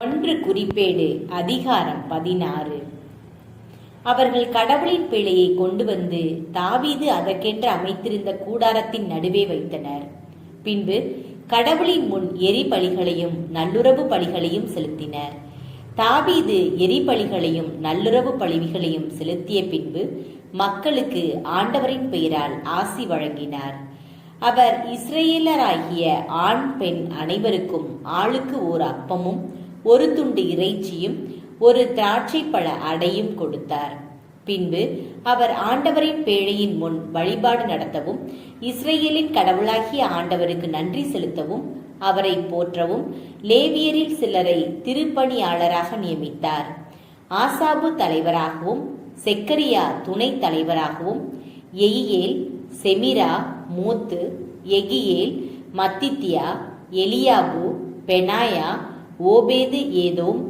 ஒன்று குறிப்பேடு அதிகாரம் 16. அவர்கள் கடவுளின் பிழையை கொண்டு வந்து தாவீது அதற்கென்று அமைத்திருந்த கூடாரத்தின் நடுவே வைத்தனர். பின்பு கடவுளின் முன் எரிபலிகளையும் நல்லுறவு பலிகளையும் செலுத்தினர். தாவீது எரிபலிகளையும் நல்லுறவு பலிகளையும் செலுத்திய பின்பு மக்களுக்கு ஆண்டவரின் பெயரால் ஆசி வழங்கினார். அவர் இஸ்ரேலராகிய ஆண் பெண் அனைவருக்கும் ஆளுக்கு ஓர் அப்பமும் ஒரு துண்டு இறைச்சியும் ஒரு திராட்சை பழ அடையும் கொடுத்தார். பின்பு அவர் ஆண்டவரின் பேழையின் முன் வழிபாடு நடத்தவும் இஸ்ரேலின் கடவுளாகிய ஆண்டவருக்கு நன்றி செலுத்தவும் அவரை போற்றவும் லேவியரில் சிலரை திருப்பணியாளராக நியமித்தார். ஆசாபு தலைவராகவும் செக்கரியா துணை தலைவராகவும் எயியேல், செமிரா, மூத்து, எகியேல், மத்தித்தியா, எலியாபு, பெனாயா, ஓபேது ஏதோம்,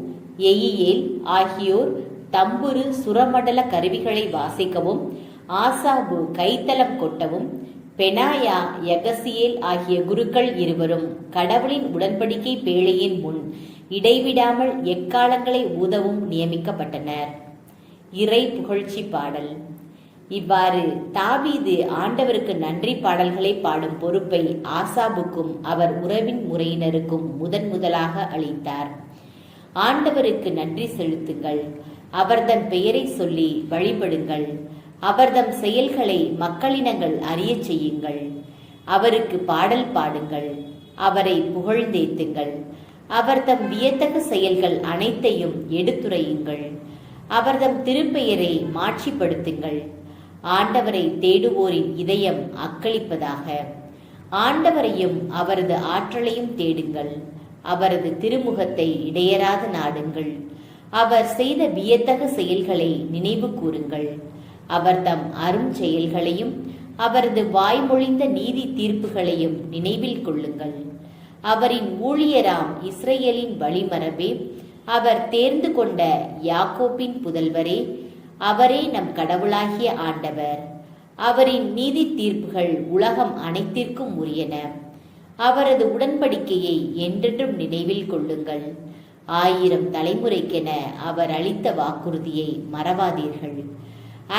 எயியேல் ஆகியோர் தம்புரு சுரமண்டல கருவிகளை வாசிக்கவும் ஆசாபு கைத்தலம் கொட்டவும் பெனாயா, யகசியேல் ஆகிய குருக்கள் இருவரும் கடவுளின் உடன்படிக்கை பேழையின் முன் இடைவிடாமல் எக்காலங்களை ஊதவும் நியமிக்கப்பட்டனர். இறை புகழ்ச்சி பாடல். இவ்வாறு தாவீது ஆண்டவருக்கு நன்றி பாடல்களை பாடும் பொறுப்பை ஆசாபுக்கும் அவர் உறவின் முறையினருக்கும் முதலாக அளித்தார். ஆண்டவருக்கு நன்றி செலுத்துங்கள், அவர்தம் பெயரை சொல்லி வழிபடுங்கள், அவர்தம் செயல்களை மக்களினங்கள் அறிய செய்யுங்கள், அவருக்கு பாடல் பாடுங்கள், அவரை புகழ்ந்தேத்துங்கள், அவர்தம் வியத்தகு செயல்கள் அனைத்தையும் எடுத்துரையுங்கள், அவர்தம் திருப்பெயரை மாட்சிப்படுத்துங்கள். ஆண்டவரை தேடுவோரின் இதயம் அக்களிப்பதாக. ஆண்டவரையும் அவரது ஆற்றலையும் தேடுங்கள், அவரது திருமுகத்தை இடையராது நாடுங்கள். அவர் செய்த வியத்தகு செயல்களை நினைவு கூறுங்கள், அவர் தம் அரும் செயல்களையும் அவரது வாய்மொழிந்த நீதி தீர்ப்புகளையும் நினைவில் கொள்ளுங்கள். அவரின் ஊழியராம் இஸ்ரேலின் வழிமரபே, அவர் தேர்ந்து கொண்ட யாக்கோப்பின் புதல்வரே, அவரே நம் கடவுளாகிய ஆண்டவர். அவரின் நீதி தீர்ப்புகள் உலகம் அனைத்திற்கும் உரியன. அவரது உடன்படிக்கையை என்றென்றும் நினைவில் கொள்ளுங்கள். 1000 தலைமுறைக்கென அவர் அளித்த வாக்குறுதியை மறவாதீர்கள்.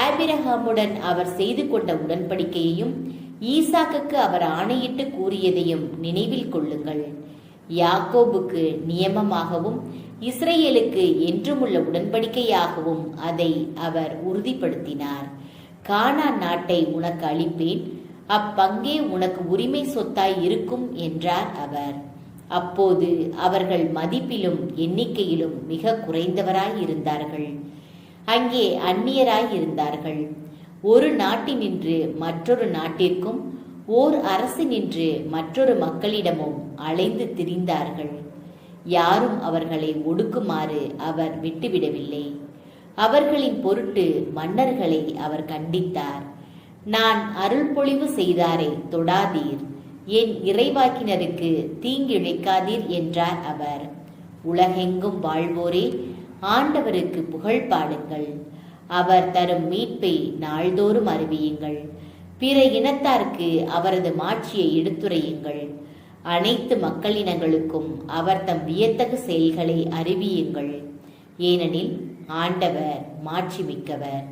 ஆபிரகாமுடன் அவர் செய்து கொண்ட உடன்படிக்கையையும் ஈசாக்குக்கு அவர் ஆணையிட்டு கூறியதையும் நினைவில் கொள்ளுங்கள். யாக்கோபுக்கு நியமமாகவும் இஸ்ரேலுக்கு என்றுமுள்ள உடன்படிக்கையாகவும் அதை அவர் உறுதிப்படுத்தினார். கானான் நாட்டை உனக்கு அளிப்பேன், அப்பங்கே உனக்கு உரிமை சொத்தாய் இருக்கும் என்றார் அவர். அப்போது அவர்கள் மதிப்பிலும் எண்ணிக்கையிலும் மிக குறைந்தவராய் இருந்தார்கள். அங்கே அந்நியராய் இருந்தார்கள். ஒரு நாட்டினின்று மற்றொரு நாட்டிற்கும் ஓர் அரசு நின்று மற்றொரு மக்களிடமும் அலைந்து திரிந்தார்கள். யாரும் அவர்களை ஒடுக்குமாறு அவர் விட்டுவிடவில்லை. அவர்களின் பொருட்டு மன்னர்களை அவர் கண்டித்தார். நான் அருள் பொழிவு செய்தாரை தொடாதீர், என் இறைவாக்கினருக்கு தீங்கிழைக்காதீர் என்றார் அவர். உலகெங்கும் வாழ்வோரே, ஆண்டவருக்கு புகழ் பாடுங்கள், அவர் தரும் மீட்பை நாள்தோறும் அறிவியுங்கள். பிற இனத்தார்க்கு அவரது மாட்சியை எடுத்துரையுங்கள். அனைத்து மக்களினங்களுக்கும் அவர் தம் வியத்தகு செயல்களை அறிவியுங்கள். ஏனெனில் ஆண்டவர் மாட்சிமிக்கவர்,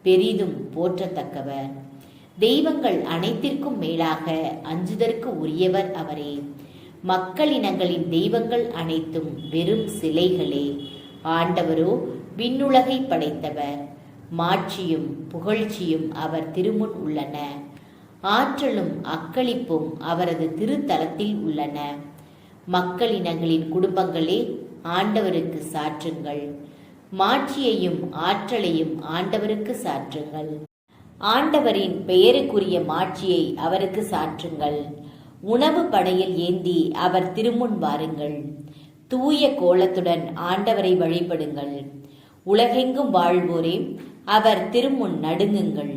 பெரிதும் போற்றத்தக்கவர். தெய்வங்கள் அனைத்திற்கும் மேலாக அஞ்சுதற்கு உரியவர் அவரே. மக்களினங்களின் தெய்வங்கள் அனைத்தும் வெறும் சிலைகளே. ஆண்டவரோ விண்ணுலகை படைத்தவர். மாட்சியும் புகழ்ச்சியும் அவர் திருமுன் உள்ளன. ஆற்றலும் அக்களிப்பும் அவரது திருத்தலத்தில் உள்ளன. மக்களினங்களின் குடும்பங்களே, ஆண்டவருக்கு சாற்றுங்கள். மாட்சியையும் ஆற்றலையும் ஆண்டவருக்கு சாற்றுங்கள். ஆண்டவரின் பெயருக்குரிய மாட்சியை அவருக்கு சாற்றுங்கள். உணவு படையில் ஏந்தி அவர் திருமுன் வாருங்கள். தூய கோலத்துடன் ஆண்டவரை வழிபடுங்கள். உலகெங்கும் வாழ்வோரே, அவர் திருமுன் நடுங்குங்கள்.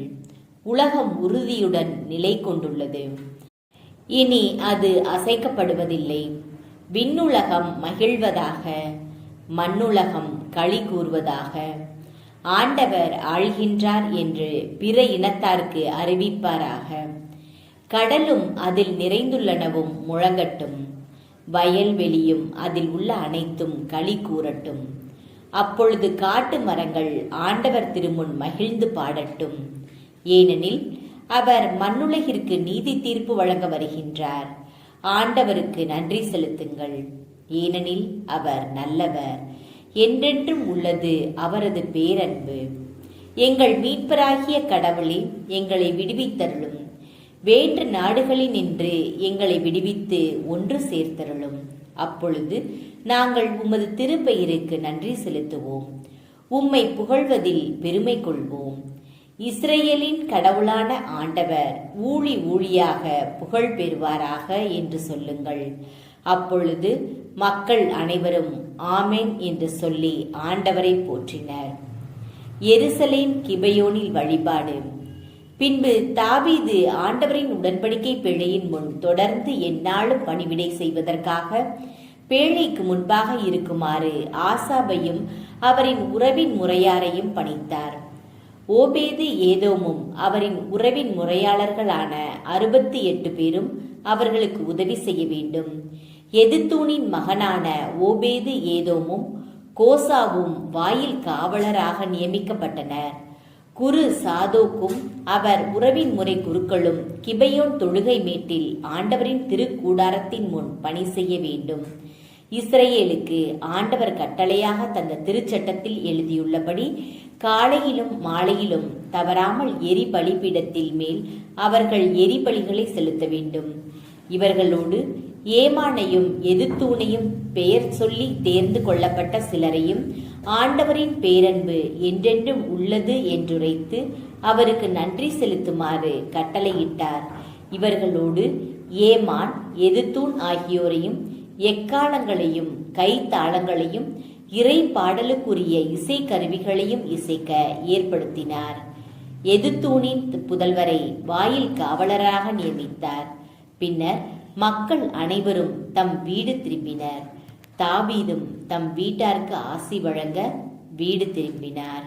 உலகம் உறுதியுடன் நிலை கொண்டுள்ளது, இனி அது அசைக்கப்படுவதில்லை. விண்ணுலகம் மகிழ்வதாக, மண்ணுலகம் களி கூறுவதாக. ஆண்டவர் ஆள்கின்றார் என்று பிற இனத்தார்க்கு அறிவிப்பாராக. கடலும் அதில் நிறைந்துள்ளனவும் முழங்கட்டும். வயல்வெளியும் அதில் உள்ள அனைத்தும் களி கூறட்டும். அப்பொழுது காட்டு மரங்கள் ஆண்டவர் திருமுன் மகிழ்ந்து பாடட்டும். ஏனெனில் அவர் மண்ணுலகிற்கு நீதி தீர்ப்பு வழங்க வருகின்றார். ஆண்டவருக்கு நன்றி செலுத்துங்கள், ஏனெனில் அவர் நல்லவர், என்றென்றும் உள்ளது அவரது பேரன்பு. எங்கள் மீட்பராகிய கடவுளே, எங்களை விடுவித்தருளும். வேற்று நாடுகளினின்று எங்களை விடுவித்து ஒன்று சேர்த்தருளும். அப்பொழுது நாங்கள் உமது திருப்பெயருக்கு நன்றி செலுத்துவோம், உம்மை புகழ்வதில் பெருமை கொள்வோம். இஸ்ரேலின் கடவுளான ஆண்டவர் ஊழி ஊழியாக புகழ் பெறுவாராக என்று சொல்லுங்கள். அப்பொழுது மக்கள் அனைவரும் ஆமென் என்று சொல்லி ஆண்டவரை போற்றினர். எருசலேம் கிபையோனில் வழிபாடு. பின்பு தாவீது ஆண்டவரின் உடன்படிக்கை பேழையின் முன் தொடர்ந்து எந்நாளும் பணிவிடை செய்வதற்காக பேழைக்கு முன்பாக இருக்குமாறு ஆசாபையும் அவரின் உறவின் முறையாரையும் பணித்தார். ஓபேது ஏதோமும் அவரின் உறவின் முறையாளர்களான 68 பேரும் அவர்களுக்கு உதவி செய்ய வேண்டும். எதுத்தூனின் மகனான ஓபேது ஏதோமும் கோசாவும் வாயில் காவலராக நியமிக்கப்பட்டனர். குரு சாதோக்கும் அவர் உறவின் முறை குருக்களும் கிபையோன் தொழுகை மேட்டில் ஆண்டவரின் திருக்கூடாரத்தின் முன் பணி செய்ய வேண்டும். இஸ்ரேலுக்கு ஆண்டவர் கட்டளையாக தந்த திருச்சட்டத்தில் எழுதியுள்ளபடி காலையிலும் மாலையிலும் தவறாமல் எரி பலிபீடத்தில் மேல் அவர்கள் எரிபலிகளை செலுத்த வேண்டும். இவர்களோடு ஏமானையும் எதுத்தூனையும் பெயர் சொல்லி தேர்ந்து கொள்ளப்பட்ட சிலரையும் ஆண்டவரின் பேரன்பு என்றென்றும் உள்ளது என்றுரைத்து அவருக்கு நன்றி செலுத்துமாறு கட்டளையிட்டார். இவர்களோடு ஏமான், எதுத்தூன் ஆகியோரையும் எக்காலங்களையும் கைத்தாளங்களையும் இறை பாடலுக்குரிய இசை கருவிகளையும் இசைக்க ஏற்படுத்தினார். எதுத்தூனின் புதல்வரை வாயில் காவலராக நியமித்தார். பின்னர் மக்கள் அனைவரும் தம் வீடு திரும்பினர். தாவீதும் தம் வீட்டாருக்கு ஆசி வழங்க வீடு திரும்பினார்.